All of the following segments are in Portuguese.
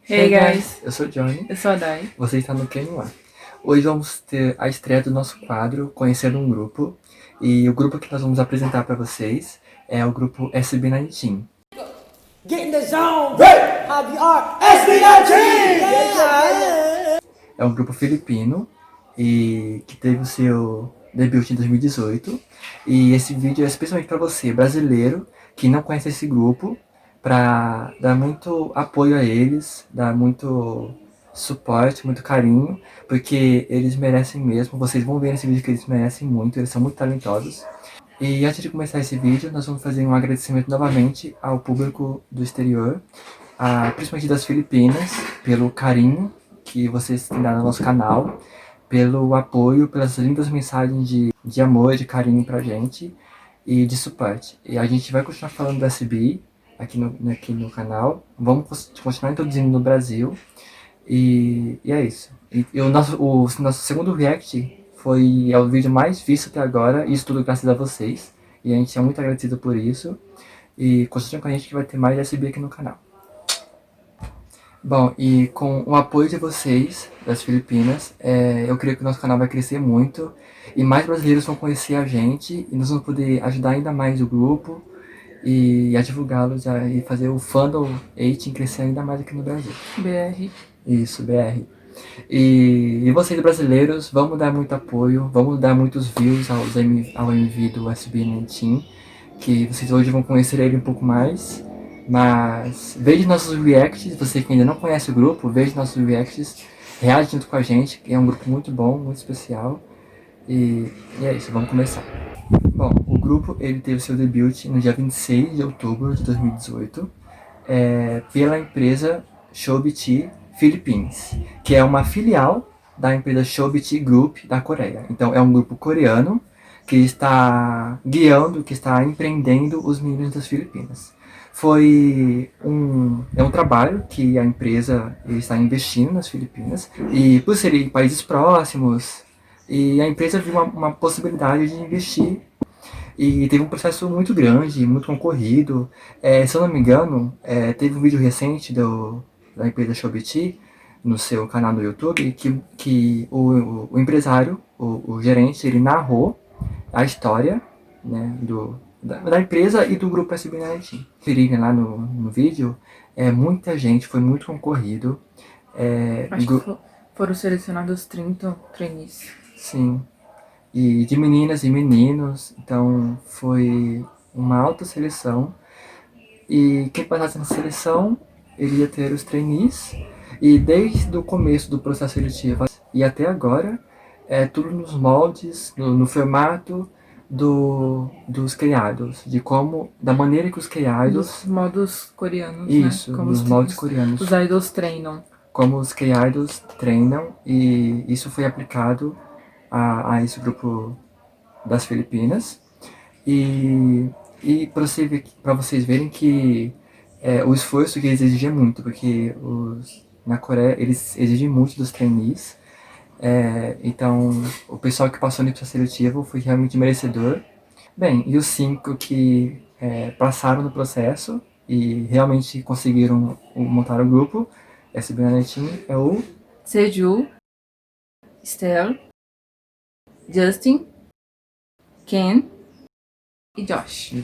Hey guys, eu sou o Johnny, eu sou a Dai. você está no Quem No Ar. Hoje vamos ter a estreia do nosso quadro Conhecendo um Grupo. E o grupo que nós vamos apresentar para vocês é o grupo SB19. Get in the zone, right? How we are SB19! É um grupo filipino e que teve o seu debut em 2018. E esse vídeo é especialmente para você, brasileiro, que não conhece esse grupo, para dar muito apoio a eles, dar muito suporte, muito carinho, porque eles merecem mesmo. Vocês vão ver nesse vídeo que eles merecem muito, eles são muito talentosos. E antes de começar esse vídeo, nós vamos fazer um agradecimento novamente ao público do exterior, principalmente das Filipinas, pelo carinho que vocês têm dado no nosso canal, pelo apoio, pelas lindas mensagens de amor, de carinho pra gente e de suporte. E a gente vai continuar falando da SB aqui no canal, vamos continuar introduzindo no Brasil e é isso. E o nosso segundo react é o vídeo mais visto até agora, isso tudo graças a vocês. E a gente é muito agradecido por isso. E continue com a gente que vai ter mais SB aqui no canal. Bom, e com o apoio de vocês, das Filipinas, eu creio que o nosso canal vai crescer muito. E mais brasileiros vão conhecer a gente e nós vamos poder ajudar ainda mais o grupo e a divulgá-los e fazer o fandom 8 crescer ainda mais aqui no Brasil. BR. Isso, BR. E vocês brasileiros, vamos dar muito apoio, vamos dar muitos views ao MV do SB19, que vocês hoje vão conhecer ele um pouco mais. Mas veja nossos reacts, você que ainda não conhece o grupo, veja nossos reacts, reage junto com a gente, que é um grupo muito bom, muito especial. E é isso, vamos começar. Bom, o grupo ele teve seu debut no dia 26 de outubro de 2018 pela empresa Showbiz Philippines, que é uma filial da empresa Showbiz Group da Coreia. Então é um grupo coreano que está guiando, que está empreendendo os meninos das Filipinas. É um trabalho que a empresa está investindo nas Filipinas e por serem países próximos, e a empresa viu uma possibilidade de investir e teve um processo muito grande, muito concorrido. Se eu não me engano, teve um vídeo recente da empresa Showbiz no seu canal no YouTube que o empresário, o gerente, ele narrou a história, né, da empresa e do grupo SB19. Conferirem lá no vídeo, muita gente, foi muito concorrido. Acho que foram selecionados 30 trainees. Sim. E de meninas e meninos, então foi uma alta seleção. E quem passasse na seleção iria ter os trainees, e desde o começo do processo seletivo e até agora, tudo nos moldes, no formato dos criados, da maneira que os criados... Dos modos coreanos, Isso, né? Como dos moldes coreanos. Os idols treinam. Como os criados treinam, e isso foi aplicado a esse grupo das Filipinas. E para vocês verem que o esforço que eles exigem é muito, porque na Coreia eles exigem muito dos trainees. Então o pessoal que passou no processo seletivo foi realmente merecedor. Bem, e os 5 que passaram no processo e realmente conseguiram montar o grupo SB19 é o Seju, Estelle, Justin, Ken e Josh.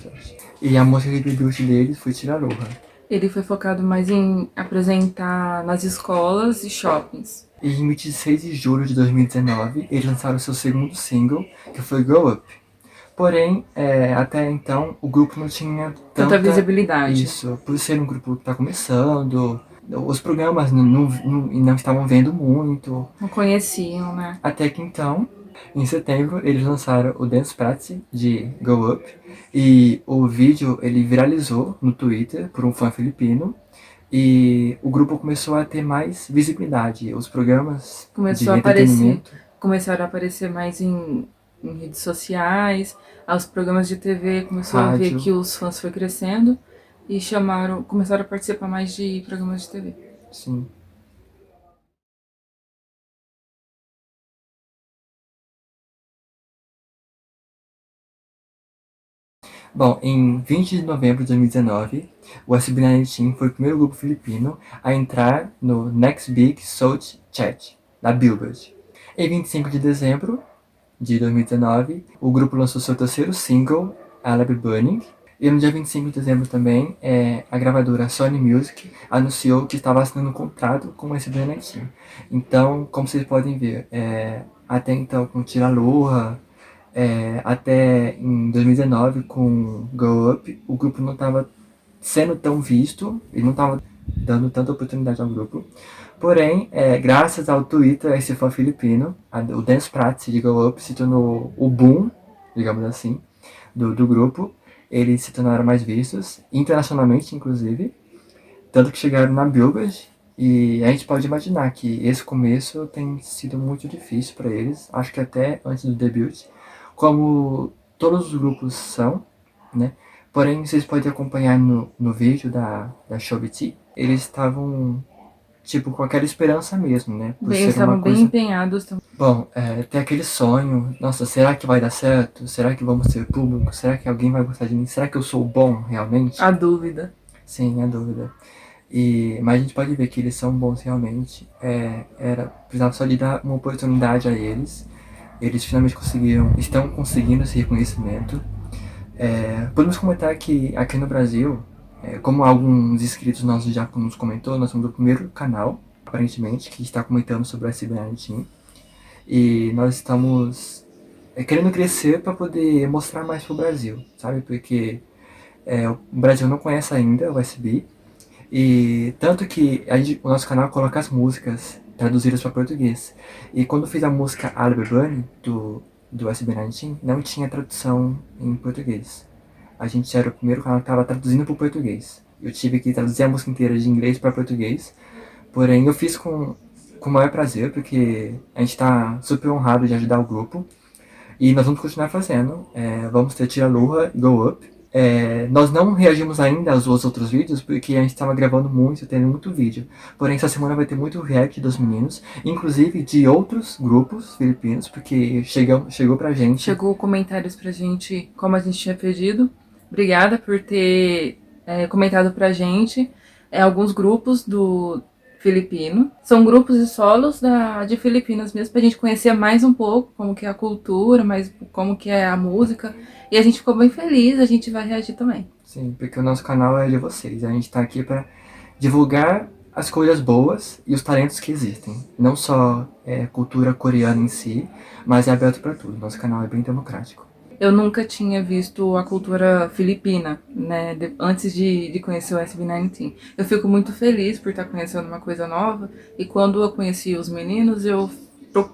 E a música de debut deles foi Tiraroha. Ele foi focado mais em apresentar nas escolas e shoppings. E em 26 de julho de 2019, eles lançaram seu segundo single, que foi Grow Up. Porém, até então, o grupo não tinha tanta visibilidade. Isso, por ser um grupo que está começando, os programas não estavam vendo muito. Não conheciam, né? Até que então, em setembro, eles lançaram o Dance Party de Go Up, e o vídeo ele viralizou no Twitter por um fã filipino, e o grupo começou a ter mais visibilidade. Os programas de entretenimento começaram a aparecer mais em redes sociais, os programas de TV começou a ver que os fãs foi crescendo e começaram a participar mais de programas de TV. Sim. Bom, em 20 de novembro de 2019, o SB19 Team foi o primeiro grupo filipino a entrar no Next Big South Chart, da Billboard. Em 25 de dezembro de 2019, o grupo lançou seu terceiro single, I'll Be Burning. E no dia 25 de dezembro também, a gravadora Sony Music anunciou que estava assinando um contrato com o SB19 Team. Então, como vocês podem ver, até então com Tira Aloha, até em 2019 com Go Up, o grupo não estava sendo tão visto, ele não estava dando tanta oportunidade ao grupo. Porém, graças ao Twitter, esse fã filipino, o Dance Practice de Go Up se tornou o boom, digamos assim, do grupo. Eles se tornaram mais vistos, internacionalmente inclusive, tanto que chegaram na Billboard. E a gente pode imaginar que esse começo tem sido muito difícil para eles, acho que até antes do debut, como todos os grupos são, né? Porém, vocês podem acompanhar no vídeo da Showbiz, eles estavam, tipo, com aquela esperança mesmo, né? Eles estavam bem empenhados. Bom, tem aquele sonho, nossa, será que vai dar certo? Será que vamos ter público? Será que alguém vai gostar de mim? Será que eu sou bom, realmente? A dúvida. Sim, a dúvida. Mas a gente pode ver que eles são bons realmente. Precisava só de dar uma oportunidade a eles. Eles finalmente estão conseguindo esse reconhecimento. Podemos comentar que aqui no Brasil, como alguns inscritos nossos já nos comentou, nós somos o primeiro canal, aparentemente, que está comentando sobre o SB19 Team. E nós estamos querendo crescer para poder mostrar mais pro Brasil, sabe? Porque o Brasil não conhece ainda o SB. E tanto que o nosso canal coloca as músicas traduzidas para português. E quando eu fiz a música I'll Be Burning, do SB19, não tinha tradução em português. A gente era o primeiro canal que estava traduzindo para o português. Eu tive que traduzir a música inteira de inglês para português. Porém, eu fiz com o maior prazer, porque a gente está super honrado de ajudar o grupo. E nós vamos continuar fazendo. Vamos ter Tira Aloha e Go Up. Nós não reagimos ainda aos outros vídeos, porque a gente estava gravando muito, tendo muito vídeo. Porém, essa semana vai ter muito react dos meninos, inclusive de outros grupos filipinos, porque chegou pra gente. Chegou comentários pra gente, como a gente tinha pedido. Obrigada por ter comentado pra gente. Alguns grupos do filipino. São grupos e solos de Filipinas mesmo, pra gente conhecer mais um pouco como que é a cultura, mais como que é a música. E a gente ficou bem feliz, a gente vai reagir também. Sim, porque o nosso canal é de vocês. A gente tá aqui pra divulgar as coisas boas e os talentos que existem. Não só cultura coreana em si, mas é aberto pra tudo. Nosso canal é bem democrático. Eu nunca tinha visto a cultura filipina, né, antes de conhecer o SB19. Eu fico muito feliz por estar conhecendo uma coisa nova. E quando eu conheci os meninos, eu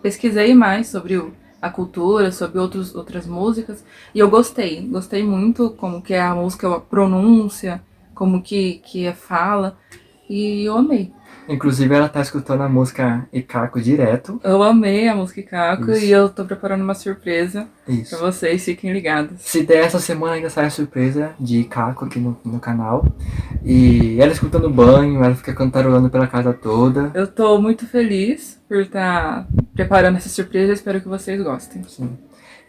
pesquisei mais sobre a cultura, sobre outras músicas. E eu gostei muito como que é a música, a pronúncia, como que é fala. E eu amei. Inclusive, ela tá escutando a música Ikako direto. Eu amei a música Ikako e eu tô preparando uma surpresa pra vocês, fiquem ligados. Se der essa semana ainda sai a surpresa de Ikako aqui no canal. E ela escutando banho, ela fica cantarolando pela casa toda. Eu tô muito feliz por estar preparando essa surpresa, espero que vocês gostem. Sim.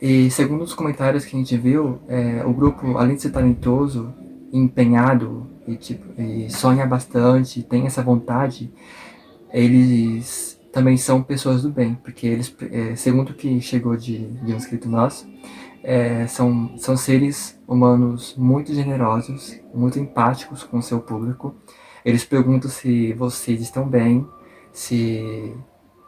E segundo os comentários que a gente viu, o grupo, além de ser talentoso, empenhado e sonha bastante, tem essa vontade, eles também são pessoas do bem, porque eles, segundo o que chegou de um inscrito nosso, são seres humanos muito generosos, muito empáticos com o seu público. Eles perguntam se vocês estão bem, se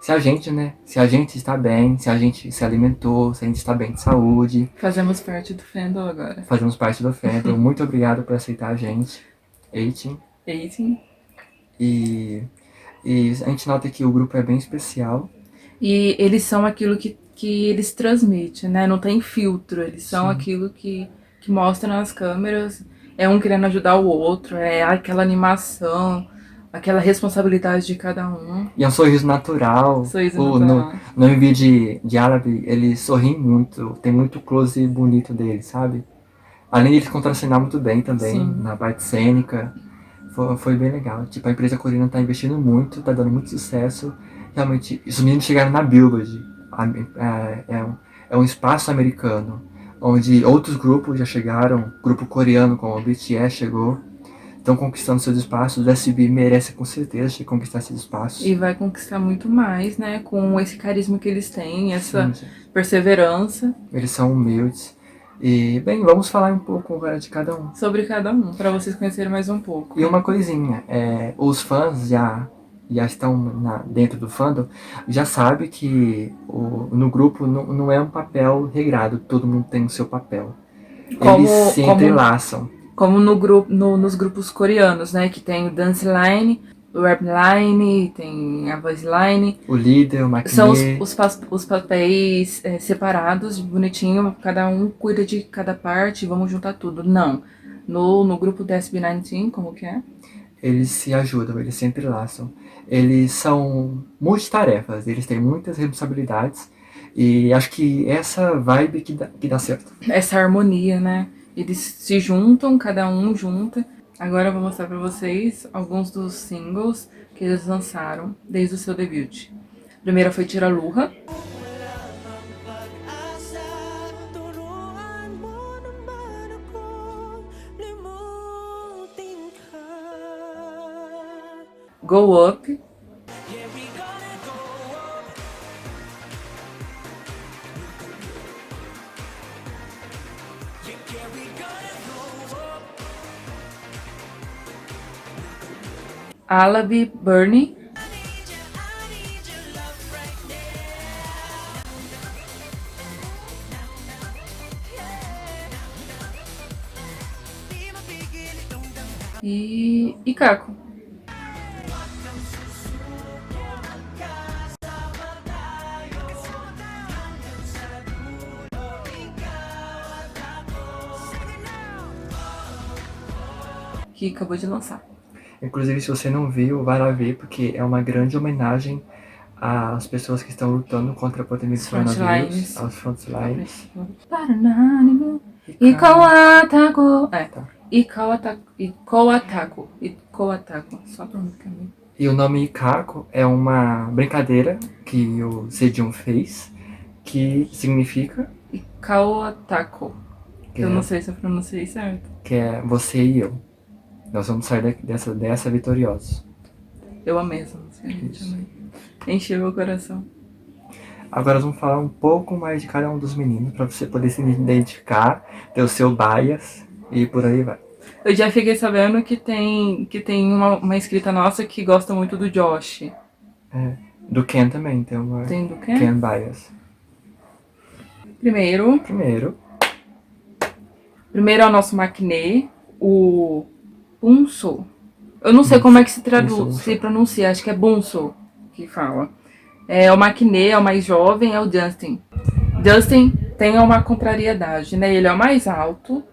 a gente, né? Se a gente está bem, se a gente se alimentou, se a gente está bem de saúde. Fazemos parte do fandom agora. Fazemos parte do fandom. Muito obrigado por aceitar a gente. 18. E a gente nota que o grupo é bem especial. E eles são aquilo que eles transmitem, né? Não tem filtro. Eles são aquilo que mostra nas câmeras. É um querendo ajudar o outro. É aquela animação, aquela responsabilidade de cada um. E é um sorriso natural. No vídeo de árabe, eles sorriem muito. Tem muito close bonito deles, sabe? Além de eles contracenar muito bem também, na parte cênica. Foi bem legal. Tipo, a empresa coreana tá investindo muito, tá dando muito sucesso. Realmente, os meninos chegaram na Billboard. É um espaço americano. onde outros grupos já chegaram, grupo coreano como o BTS chegou, estão conquistando seus espaços. O SB merece com certeza conquistar esses espaços. E vai conquistar muito mais, né? Com esse carisma que eles têm, essa Sim. perseverança. Eles são humildes. E, bem, vamos falar um pouco agora de cada um. Sobre cada um, para vocês conhecerem mais um pouco. E uma coisinha, os fãs já estão dentro do fandom, já sabe que no grupo não é um papel regrado, todo mundo tem o seu papel. Eles se entrelaçam. Como nos grupos coreanos, né? Que tem o dance line, o rap line, tem a voice line. O líder, o maknae. São os papéis separados, bonitinho, cada um cuida de cada parte, vamos juntar tudo. Não. No grupo da SB19, como que é? Eles se ajudam, eles se entrelaçam. Eles são multitarefas, eles têm muitas responsabilidades. E acho que essa vibe que dá certo. Essa harmonia, né? Eles se juntam, cada um junta. Agora eu vou mostrar pra vocês alguns dos singles que eles lançaram desde o seu debut. A primeira foi Tira Luha. Go Up. Alabi Bernie. E Caco. Que acabou de lançar. Inclusive, se você não viu, vai lá ver, porque é uma grande homenagem às pessoas que estão lutando contra a pandemia do coronavírus, aos frontlines. Ikoataku. Ikoataku. Só pra mim também. E o nome Ikako é uma brincadeira que o Sejun fez, que significa... Ikoataku. Eu não sei se eu pronunciei certo. Que é você e eu. Nós vamos sair dessa vitoriosos. Eu amei essa música, gente. Amei. Encheu meu coração. Agora vamos falar um pouco mais de cada um dos meninos, pra você poder se identificar, ter o seu bias e por aí vai. Eu já fiquei sabendo que tem uma inscrita nossa que gosta muito do Josh. Do Ken também, tem uma... Tem do Ken? Ken bias. Primeiro é o nosso maknae, o Bunso. Eu não sei como é que se pronuncia, acho que é Bunso que fala. É o maknae, é o mais jovem, é o Justin. Justin tem uma contrariedade, né? Ele é o mais alto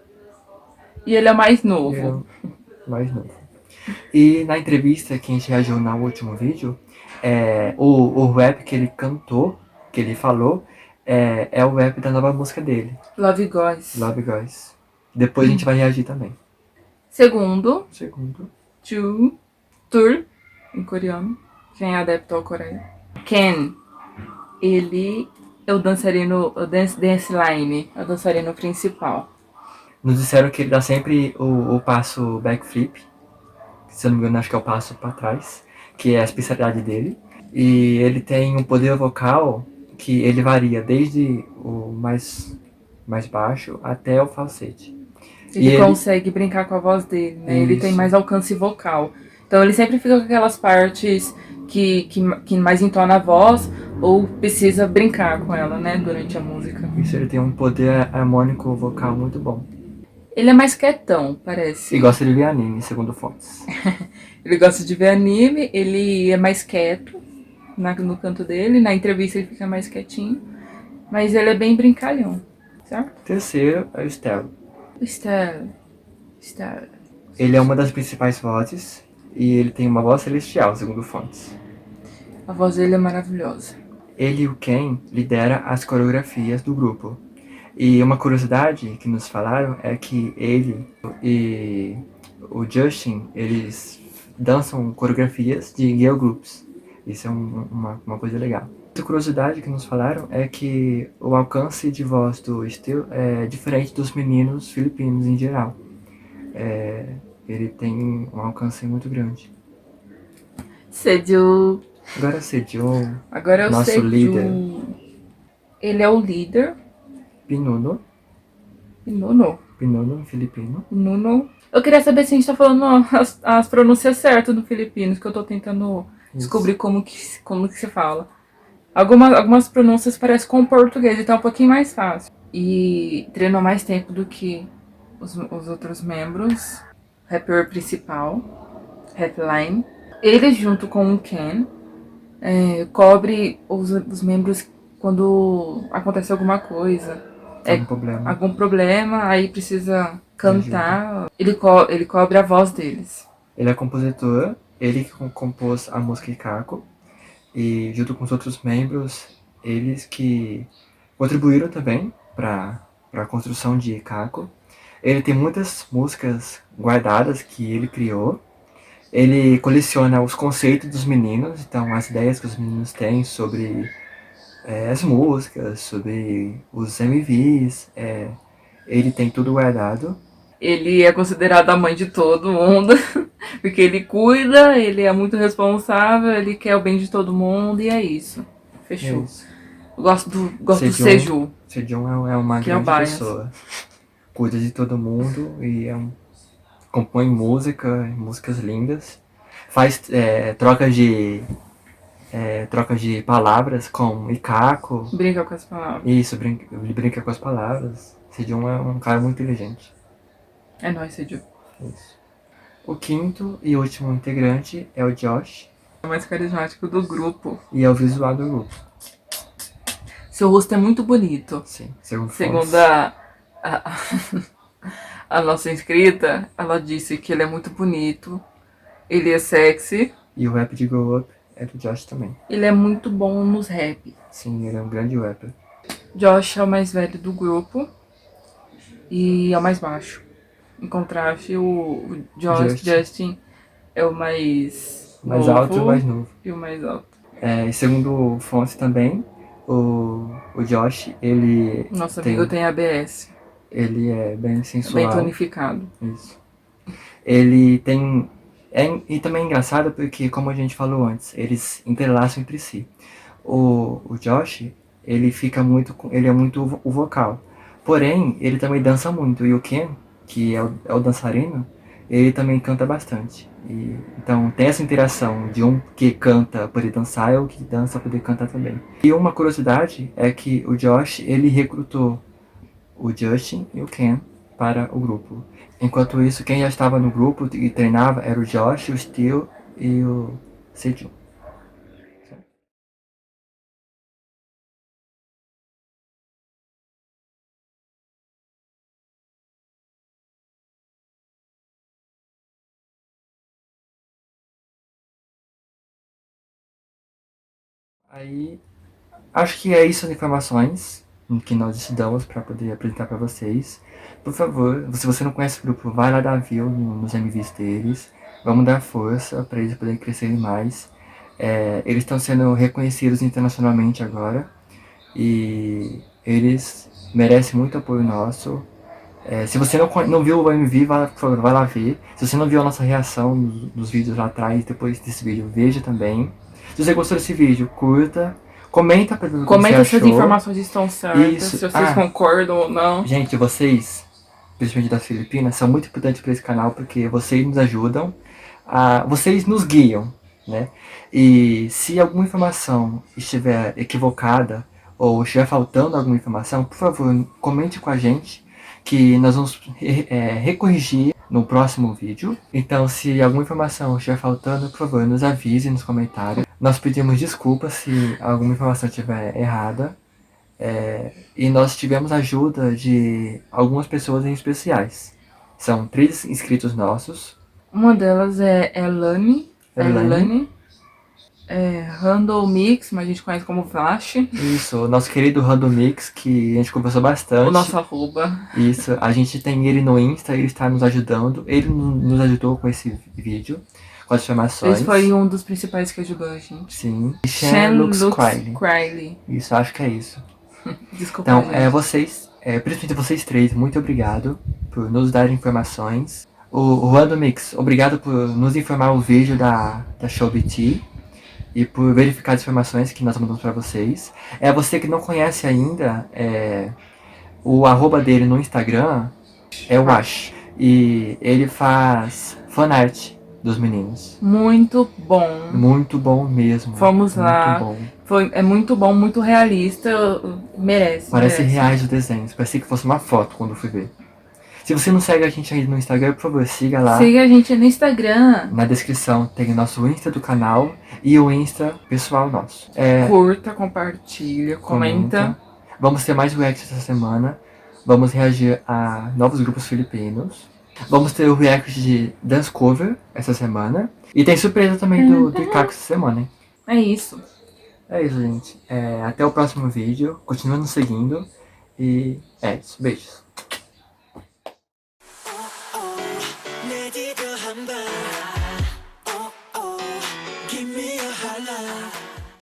e ele é o mais novo. E na entrevista que a gente reagiu no último vídeo, o rap que ele cantou, que ele falou, é o rap da nova música dele. Love Guys. Love Guys. Depois a gente vai reagir também. Segundo. Tur, em coreano. Quem é adepto ao Coreia. Ken. Ele é o dançarino, o dance line, é o dançarino principal. Nos disseram que ele dá sempre o passo backflip, se eu não me engano acho que é o passo para trás, que é a especialidade dele. E ele tem um poder vocal que ele varia desde o mais baixo até o falsete. Ele consegue brincar com a voz dele, né? Ele tem mais alcance vocal. Então ele sempre fica com aquelas partes que mais entona a voz ou precisa brincar com ela, né? Durante a música. Isso, ele tem um poder harmônico vocal muito bom. Ele é mais quietão, parece. E gosta de ver anime, segundo fontes. Ele gosta de ver anime, ele é mais quieto no canto dele. Na entrevista ele fica mais quietinho. Mas ele é bem brincalhão, certo? Terceiro é o Stell. Ele é uma das principais vozes e ele tem uma voz celestial, segundo fontes. A voz dele é maravilhosa. Ele e o Ken lidera as coreografias do grupo. E uma curiosidade que nos falaram é que ele e o Justin, eles dançam coreografias de girl groups. Isso é uma coisa legal. Outra curiosidade que nos falaram é que o alcance de voz do Steel é diferente dos meninos filipinos em geral. Ele tem um alcance muito grande. Sejong. Agora Sejong, Agora é o nosso líder. Ele é o líder. Pinuno Nuno. filipino. Nuno. Eu queria saber se a gente tá falando as pronúncias certas do Filipinos, que eu tô tentando descobrir como que se fala. Algumas pronúncias parecem com o português, então é um pouquinho mais fácil. E treinou mais tempo do que os outros membros. Rapper principal, Rapline. Ele, junto com o Ken, cobre os membros quando acontece alguma coisa. Algum problema, aí precisa cantar. Ele cobre a voz deles. Ele é compositor, ele que compôs a música Ikako. E junto com os outros membros, eles que contribuíram também para a construção de Ikako. Ele tem muitas músicas guardadas que ele criou. Ele coleciona os conceitos dos meninos, então as ideias que os meninos têm sobre as músicas, sobre os MVs. Ele tem tudo guardado. Ele é considerado a mãe de todo mundo, porque ele cuida, ele é muito responsável, ele quer o bem de todo mundo e é isso. Fechou. Isso. Eu gosto do Seju. Sejong é uma grande pessoa. Cuida de todo mundo e compõe músicas lindas. Faz trocas de palavras com Ikako. Brinca com as palavras. Isso, brinca com as palavras. Sejong é um cara muito inteligente. É nóis, Seju. Isso. O quinto e último integrante é o Josh. É o mais carismático do grupo. E é o visual do grupo. Seu rosto é muito bonito. Sim, segundo a nossa inscrita, ela disse que ele é muito bonito, ele é sexy. E o rap de Grow Up é do Josh também. Ele é muito bom nos rap. Sim, ele é um grande rapper. Josh é o mais velho do grupo e é o mais baixo. Em contraste, o Justin é o mais novo, alto e o mais novo. E o mais alto. E segundo fontes também, o Josh, ele... Nosso amigo tem ABS. Ele é bem sensual. Bem tonificado. Isso. Ele tem... E também é engraçado porque, como a gente falou antes, eles entrelaçam entre si. O Josh, ele é muito o vocal. Porém, ele também dança muito. E o Ken, que é o dançarino, ele também canta bastante. Então tem essa interação de um que canta por poder dançar e o que dança poder cantar também. E uma curiosidade é que o Josh, ele recrutou o Justin e o Ken para o grupo. Enquanto isso, quem já estava no grupo e treinava era o Josh, o Steel e o Sejong. Aí, acho que é isso as informações que nós estudamos para poder apresentar para vocês. Por favor, se você não conhece o grupo, vai lá dar view nos MVs deles. Vamos dar força para eles poderem crescerem mais. Eles estão sendo reconhecidos internacionalmente agora. E eles merecem muito apoio nosso. Se você não viu o MV, por favor, vai lá ver. Se você não viu a nossa reação nos vídeos lá atrás, depois desse vídeo, veja também. Se você gostou desse vídeo, curta. Comenta se as informações estão certas, se vocês concordam ou não. Gente, vocês, principalmente das Filipinas, são muito importantes para esse canal porque vocês nos ajudam, vocês nos guiam, né? E se alguma informação estiver equivocada ou estiver faltando alguma informação, por favor, comente com a gente que nós vamos recorrigir no próximo vídeo. Então, se alguma informação estiver faltando, por favor, nos avise nos comentários. Nós pedimos desculpas se alguma informação estiver errada. E nós tivemos ajuda de algumas pessoas em especiais. São 3 inscritos nossos. Uma delas é Elane. Random Mix, mas a gente conhece como Flash. Isso, o nosso querido Random Mix, que a gente conversou bastante. O nosso arroba. Isso, a gente tem ele no Insta, ele está nos ajudando. Ele nos ajudou com esse vídeo. com as informações. Esse foi um dos principais que ajudou a gente. Sim. Sean Lux Lux Quiley. Quiley. Isso, acho que é isso. Desculpa, Então, gente. vocês, principalmente vocês três, muito obrigado por nos dar informações. O Random Mix, obrigado por nos informar o vídeo da Show BT e por verificar as informações que nós mandamos para vocês. Você que não conhece ainda, o arroba dele no Instagram é o Ash. E ele faz fanart dos meninos. Muito bom. Muito bom mesmo. Fomos lá. Muito bom. É muito bom, muito realista. Merece. Parece merece. reais os desenhos. Parecia que fosse uma foto quando eu fui ver. Se você não segue a gente ainda no Instagram, por favor, siga lá. Siga a gente no Instagram. Na descrição tem o nosso Insta do canal e o Insta pessoal nosso. Curta, compartilha, comenta. Vamos ter mais reacts essa semana. Vamos reagir a novos grupos filipinos. Vamos ter o react de Dance Cover essa semana. E tem surpresa também do Ikaku essa semana, hein? É isso. É isso, gente. Até o próximo vídeo. Continua nos seguindo. E é isso. Beijos. Give me a holla.